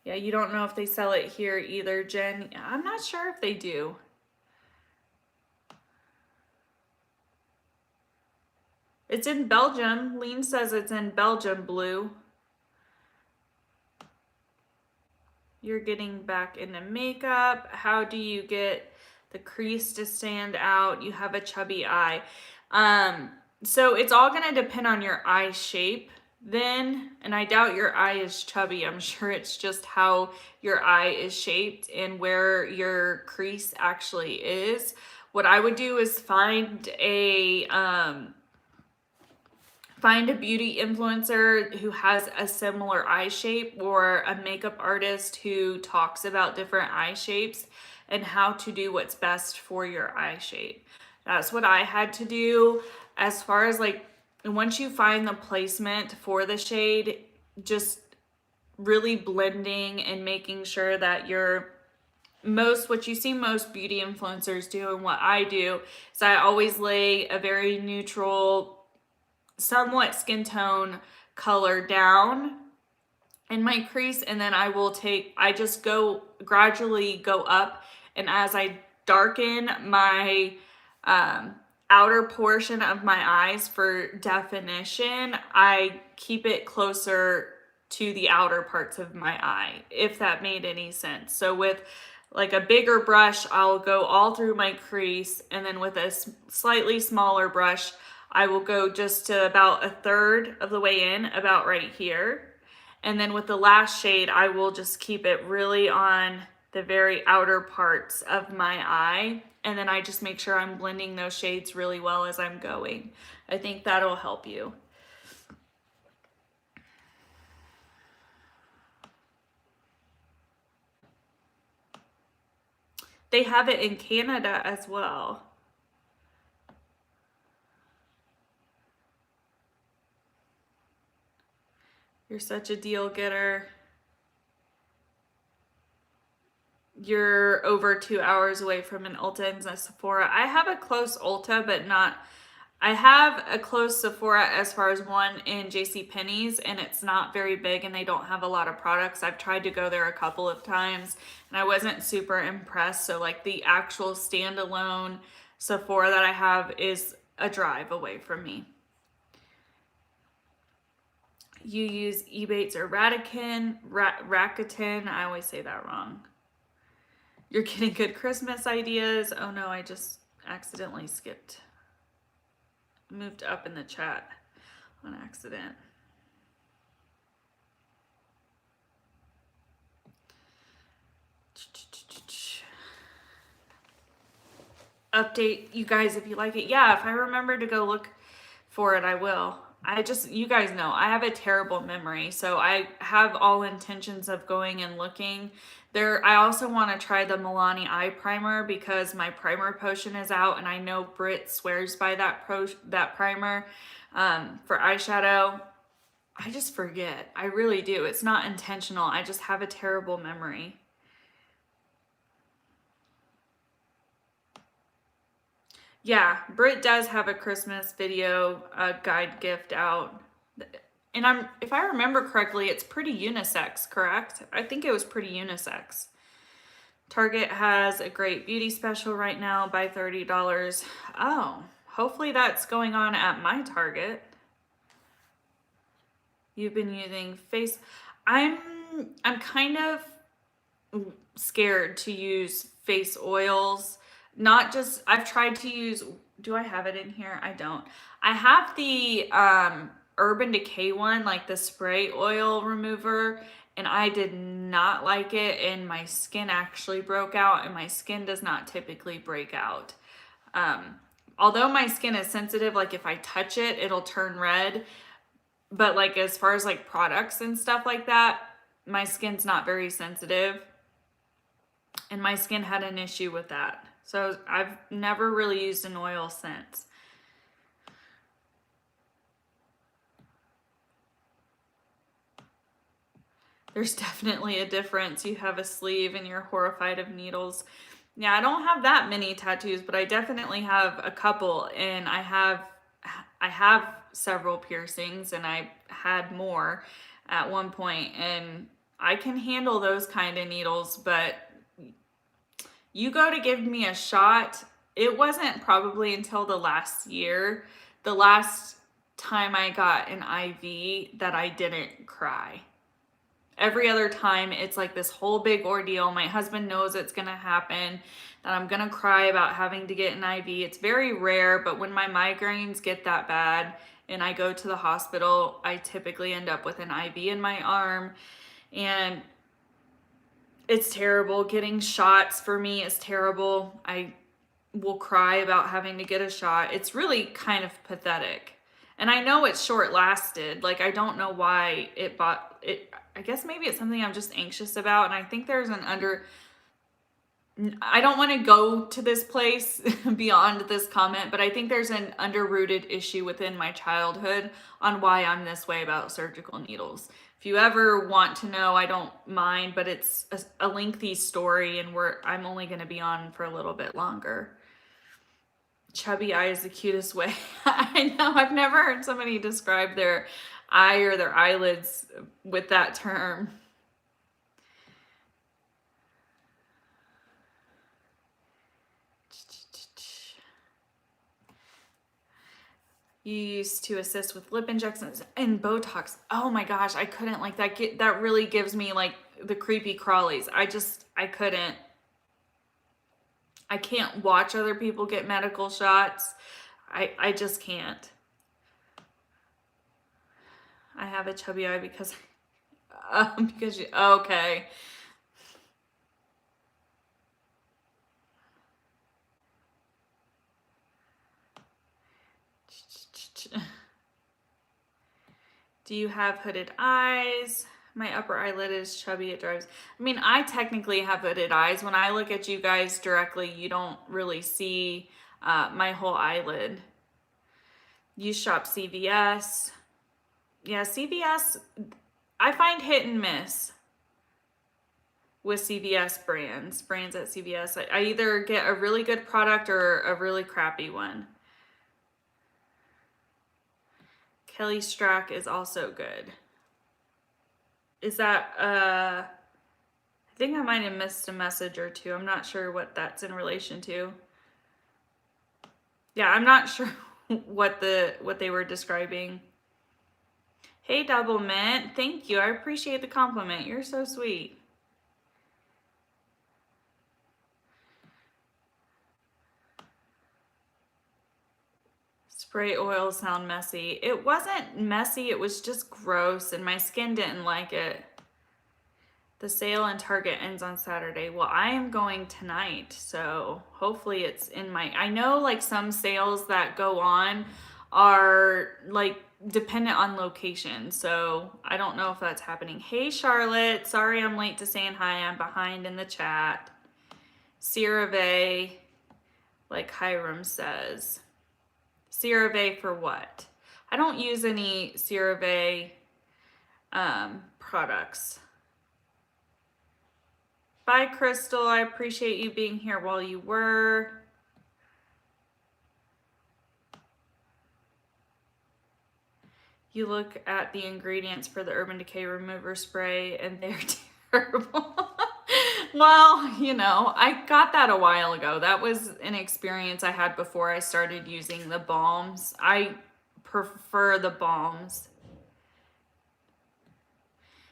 Speaker 1: Yeah, you don't know if they sell it here either, Jen. I'm not sure if they do. It's in Belgium. Lean says it's in Belgium, Blue. You're getting back into makeup. How do you get the crease to stand out? You have a chubby eye. So it's all going to depend on your eye shape. Then, and I doubt your eye is chubby, I'm sure it's just how your eye is shaped and where your crease actually is. What I would do is find a beauty influencer who has a similar eye shape, or a makeup artist who talks about different eye shapes and how to do what's best for your eye shape. That's what I had to do. As far as like, once you find the placement for the shade, just really blending and making sure that you're what you see most beauty influencers do, and what I do is I always lay a very neutral, somewhat skin tone color down in my crease, and then I just gradually go up, and as I darken my outer portion of my eyes for definition, I keep it closer to the outer parts of my eye, if that made any sense. So with like a bigger brush, I'll go all through my crease, and then with a slightly smaller brush, I will go just to about a third of the way in, about right here. And then with the Lash shade, I will just keep it really on the very outer parts of my eye. And then I just make sure I'm blending those shades really well as I'm going. I think that'll help you. They have it in Canada as well. You're such a deal getter. You're over 2 hours away from an Ulta and a Sephora. I have a close Ulta, but not... I have a close Sephora as far as one in JCPenney's, and it's not very big and they don't have a lot of products. I've tried to go there a couple of times and I wasn't super impressed. So like the actual standalone Sephora that I have is a drive away from me. You use Ebates or Rakuten. I always say that wrong. You're getting good Christmas ideas. Oh no, I just accidentally moved up in the chat on accident. Update you guys if you like it. Yeah, if I remember to go look for it, I will. You guys know, I have a terrible memory, so I have all intentions of going and looking. I also want to try the Milani Eye Primer because my primer potion is out, and I know Britt swears by that primer for eyeshadow. I just forget. I really do. It's not intentional. I just have a terrible memory. Yeah, Britt does have a Christmas video guide gift out. And if I remember correctly, it's pretty unisex, correct? I think it was pretty unisex. Target has a great beauty special right now, by $30. Oh, hopefully that's going on at my Target. You've been using face... I'm kind of scared to use face oils. Not just... I've tried to use... Do I have it in here? I don't. I have the Urban Decay one, like the spray oil remover, and I did not like it, and my skin actually broke out, and my skin does not typically break out. Although my skin is sensitive, like if I touch it, it'll turn red. But like as far as like products and stuff like that, my skin's not very sensitive. And my skin had an issue with that. So I've never really used an oil since. There's definitely a difference. You have a sleeve and you're horrified of needles. Yeah, I don't have that many tattoos, but I definitely have a couple, and I have several piercings, and I had more at one point, and I can handle those kind of needles, but you go to give me a shot. It wasn't probably until the last year, the last time I got an IV, that I didn't cry. Every other time, it's like this whole big ordeal. My husband knows it's going to happen, that I'm going to cry about having to get an IV. It's very rare, but when my migraines get that bad and I go to the hospital, I typically end up with an IV in my arm. And it's terrible. Getting shots for me is terrible. I will cry about having to get a shot. It's really kind of pathetic. And I know it's short lasted. Like, I don't know why it bought it. I guess maybe it's something I'm just anxious about. And I think there's I don't want to go to this place beyond this comment, but I think there's an underrooted issue within my childhood on why I'm this way about surgical needles. If you ever want to know, I don't mind, but it's a lengthy story, and I'm only going to be on for a little bit longer. Chubby eye is the cutest way. I know, I've never heard somebody describe their eye or their eyelids with that term. You used to assist with lip injections and Botox. Oh my gosh, I couldn't, like, that really gives me like the creepy crawlies. I couldn't. I can't watch other people get medical shots. I just can't. I have a chubby eye because okay. Do you have hooded eyes? My upper eyelid is chubby, it drives. I mean, I technically have hooded eyes. When I look at you guys directly, you don't really see my whole eyelid. You shop CVS. Yeah, CVS, I find hit and miss with CVS brands at CVS. I either get a really good product or a really crappy one. Kelly Strack is also good. Is that, I think I might have missed a message or two. I'm not sure what that's in relation to. Yeah, I'm not sure what they were describing. Hey, Double Mint. Thank you. I appreciate the compliment. You're so sweet. Spray oil sound messy. It wasn't messy, it was just gross, and my skin didn't like it. The sale in Target ends on Saturday. Well, I am going tonight, so hopefully it's in my... I know like some sales that go on are like dependent on location, so I don't know if that's happening. Hey, Charlotte. Sorry I'm late to saying hi. I'm behind in the chat. CeraVe, like Hiram says. CeraVe for what? I don't use any CeraVe products. Bye, Crystal. I appreciate you being here while you were. You look at the ingredients for the Urban Decay Remover Spray and they're terrible. Well, you know, I got that a while ago. That was an experience I had before I started using the balms. I prefer the balms.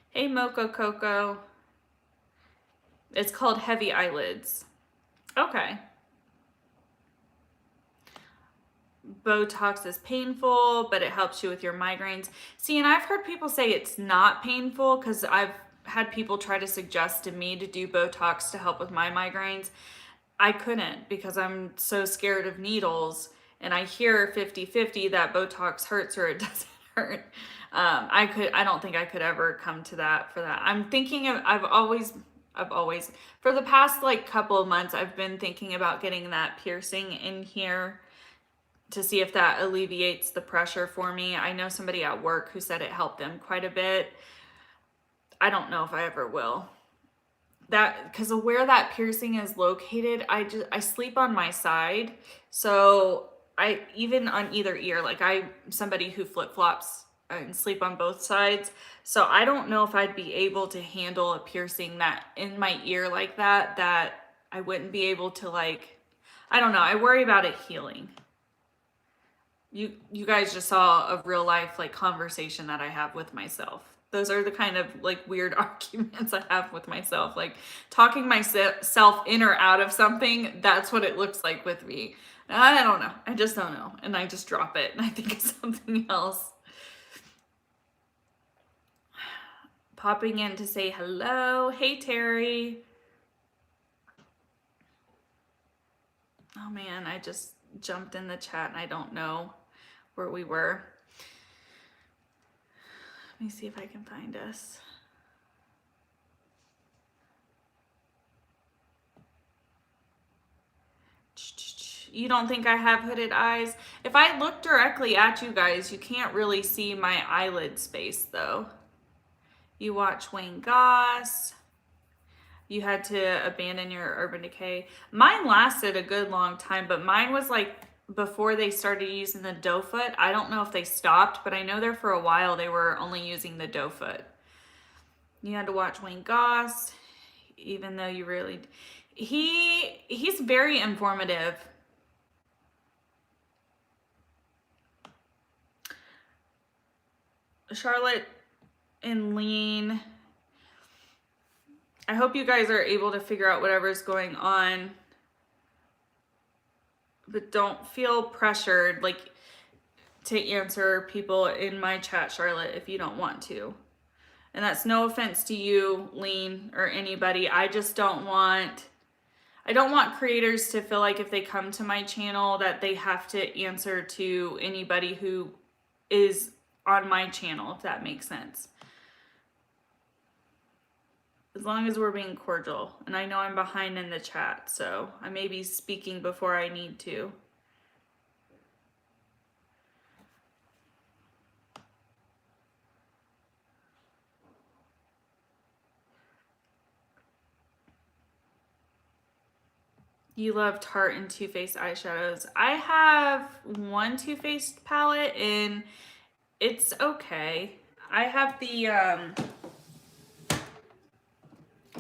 Speaker 1: Hey, Mocha Coco. It's called Heavy Eyelids. Okay. Botox is painful, but it helps you with your migraines. See, and I've heard people say it's not painful because I've had people try to suggest to me to do Botox to help with my migraines. I couldn't because I'm so scared of needles, and I hear 50-50 that Botox hurts or it doesn't hurt. I don't think I could ever come to that for that. I'm thinking of, I've always, for the past like couple of months, I've been thinking about getting that piercing in here to see if that alleviates the pressure for me. I know somebody at work who said it helped them quite a bit. I don't know if I ever will. That, because of where that piercing is located, I sleep on my side. So I, even on either ear, like I'm somebody who flip-flops and sleep on both sides. So I don't know if I'd be able to handle a piercing that in my ear like that I wouldn't be able to, like, I don't know. I worry about it healing. You guys just saw a real life like conversation that I have with myself. Those are the kind of like weird arguments I have with myself. Like talking myself in or out of something, that's what it looks like with me. I don't know. I just don't know. And I just drop it and I think it's something else. Popping in to say hello. Hey, Terry. Oh man, I just jumped in the chat and I don't know where we were. Let me see if I can find us. You don't think I have hooded eyes? If I look directly at you guys, you can't really see my eyelid space though. You watch Wayne Goss. You had to abandon your Urban Decay. Mine lasted a good long time, but mine was like before they started using the doe foot. I don't know if they stopped, but I know there for a while they were only using the doe foot. You had to watch Wayne Goss, even though you really... He's very informative. Charlotte and Lean... I hope you guys are able to figure out whatever's going on, but don't feel pressured like to answer people in my chat, Charlotte, if you don't want to. And that's no offense to you, Lean, or anybody. I just don't want, I don't want creators to feel like if they come to my channel that they have to answer to anybody who is on my channel, if that makes sense. As long as we're being cordial. And I know I'm behind in the chat, so I may be speaking before I need to. You love Tarte and Too Faced eyeshadows. I have one Too Faced palette and it's okay. I have the,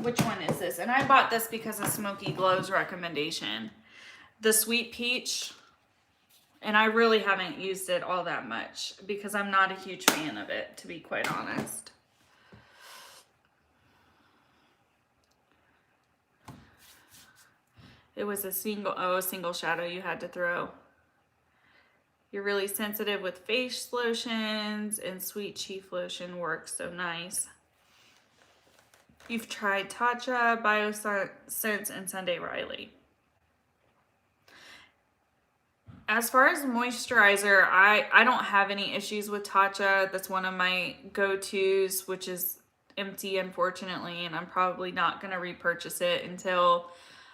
Speaker 1: which one is this? And I bought this because of Smoky Glow's recommendation. The Sweet Peach. And I really haven't used it all that much because I'm not a huge fan of it, to be quite honest. It was a single shadow you had to throw. You're really sensitive with face lotions, and Sweet Chief lotion works so nice. You've tried Tatcha, BioSense, and Sunday Riley. As far as moisturizer, I don't have any issues with Tatcha. That's one of my go-tos, which is empty, unfortunately, and I'm probably not going to repurchase it until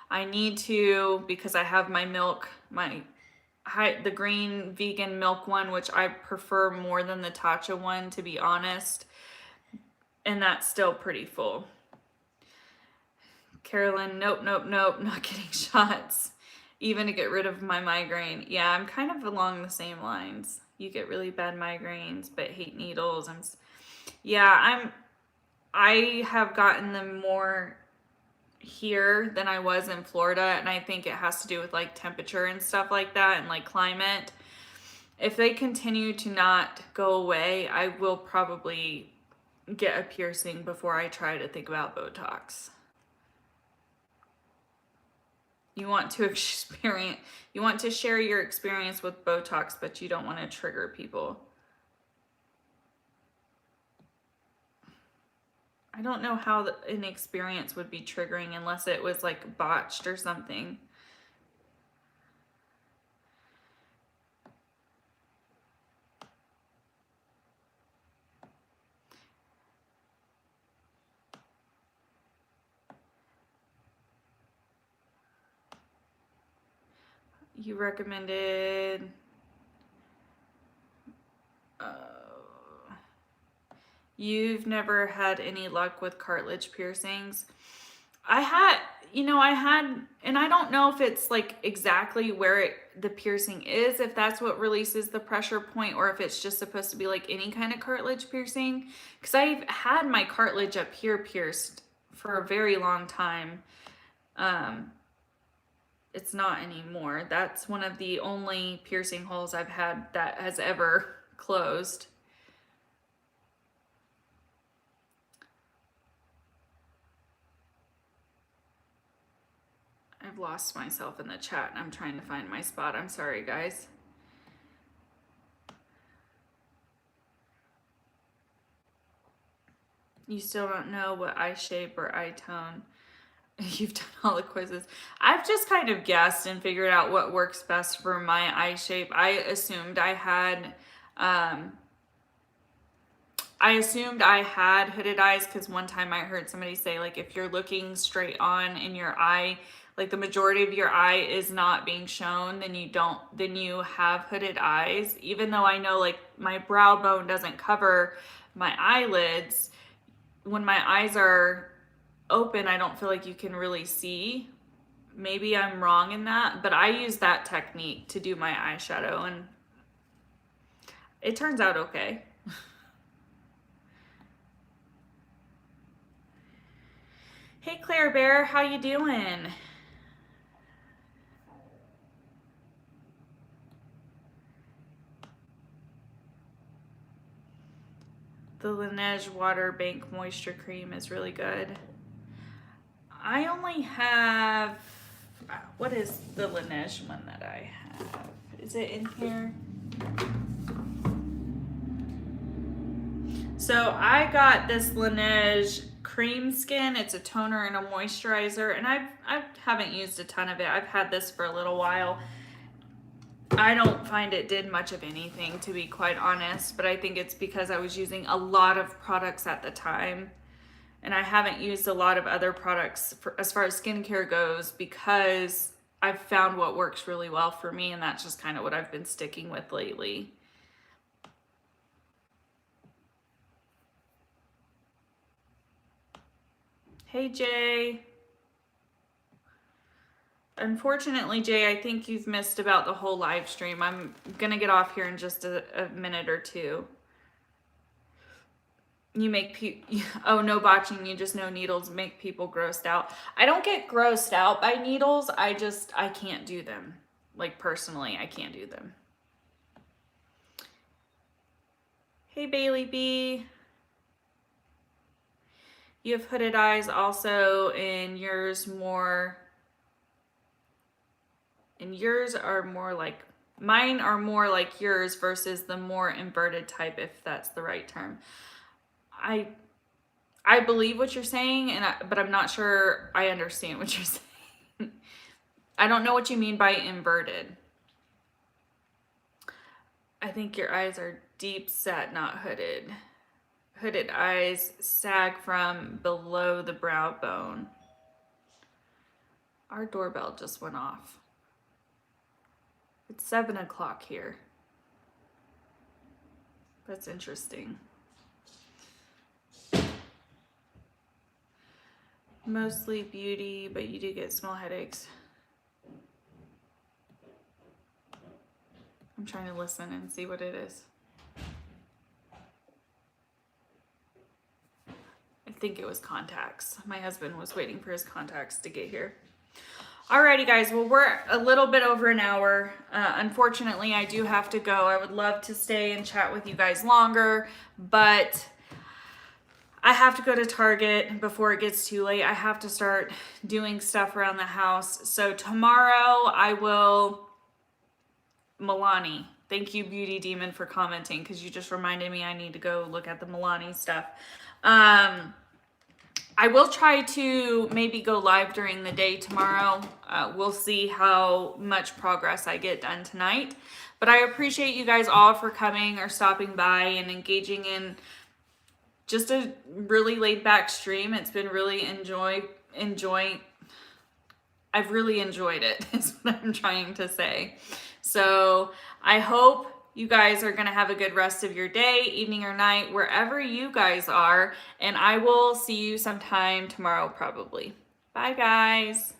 Speaker 1: I need to, because I have my milk, the green vegan milk one, which I prefer more than the Tatcha one, to be honest. And that's still pretty full. Carolyn, nope, not getting shots, even to get rid of my migraine. Yeah, I'm kind of along the same lines. You get really bad migraines, but hate needles. I have gotten them more here than I was in Florida, and I think it has to do with like temperature and stuff like that, and like climate. If they continue to not go away, I will probably get a piercing before I try to think about Botox. You want to share your experience with Botox, but you don't want to trigger people. I don't know how an experience would be triggering unless it was like botched or something. You recommended you've never had any luck with cartilage piercings. I had, and I don't know if it's like exactly where the piercing is, if that's what releases the pressure point, or if it's just supposed to be like any kind of cartilage piercing. Because I've had my cartilage up here pierced for a very long time. It's not anymore. That's one of the only piercing holes I've had that has ever closed. I've lost myself in the chat and I'm trying to find my spot. I'm sorry, guys. You still don't know what eye shape or eye tone. You've done all the quizzes. I've just kind of guessed and figured out what works best for my eye shape. I assumed I had hooded eyes because one time I heard somebody say, like, if you're looking straight on in your eye, like the majority of your eye is not being shown, then you have hooded eyes. Even though I know, like, my brow bone doesn't cover my eyelids, when my eyes are open, I don't feel like you can really see. Maybe I'm wrong in that, but I use that technique to do my eyeshadow and it turns out okay. Hey Claire Bear, how you doing? The Lineage Water Bank Moisture Cream is really good. I only have, what is the Lineage one that I have? Is it in here? So I got this Lineage Cream Skin. It's a toner and a moisturizer, and I haven't used a ton of it. I've had this for a little while. I don't find it did much of anything, to be quite honest, but I think it's because I was using a lot of products at the time. And I haven't used a lot of other products as far as skincare goes because I've found what works really well for me, and that's just kind of what I've been sticking with lately. Hey Jay. Unfortunately, Jay, I think you've missed about the whole live stream. I'm gonna get off here in just a minute or two. You make people, oh, no botching, you just know needles make people grossed out. I don't get grossed out by needles. I can't do them. Like, personally, I can't do them. Hey, Bailey B. You have hooded eyes also, and yours are more like, mine are more like yours versus the more inverted type, if that's the right term. I believe what you're saying, but I'm not sure I understand what you're saying. I don't know what you mean by inverted. I think your eyes are deep set, not hooded. Hooded eyes sag from below the brow bone. Our doorbell just went off. It's 7 o'clock here. That's interesting. Mostly beauty, but you do get small headaches. I'm trying to listen and see what it is. I think it was contacts. My husband was waiting for his contacts to get here. Alrighty guys, well, we're a little bit over an hour. Unfortunately, I do have to go. I would love to stay and chat with you guys longer, but I have to go to Target before it gets too late. I have to start doing stuff around the house. So tomorrow I will, Milani, thank you Beauty Demon for commenting, because you just reminded me I need to go look at the Milani stuff. I will try to maybe go live during the day tomorrow. We'll see how much progress I get done tonight. But I appreciate you guys all for coming or stopping by and engaging in just a really laid back stream. It's been really I've really enjoyed it, is what I'm trying to say. So I hope you guys are gonna have a good rest of your day, evening, or night, wherever you guys are. And I will see you sometime tomorrow, probably. Bye, guys.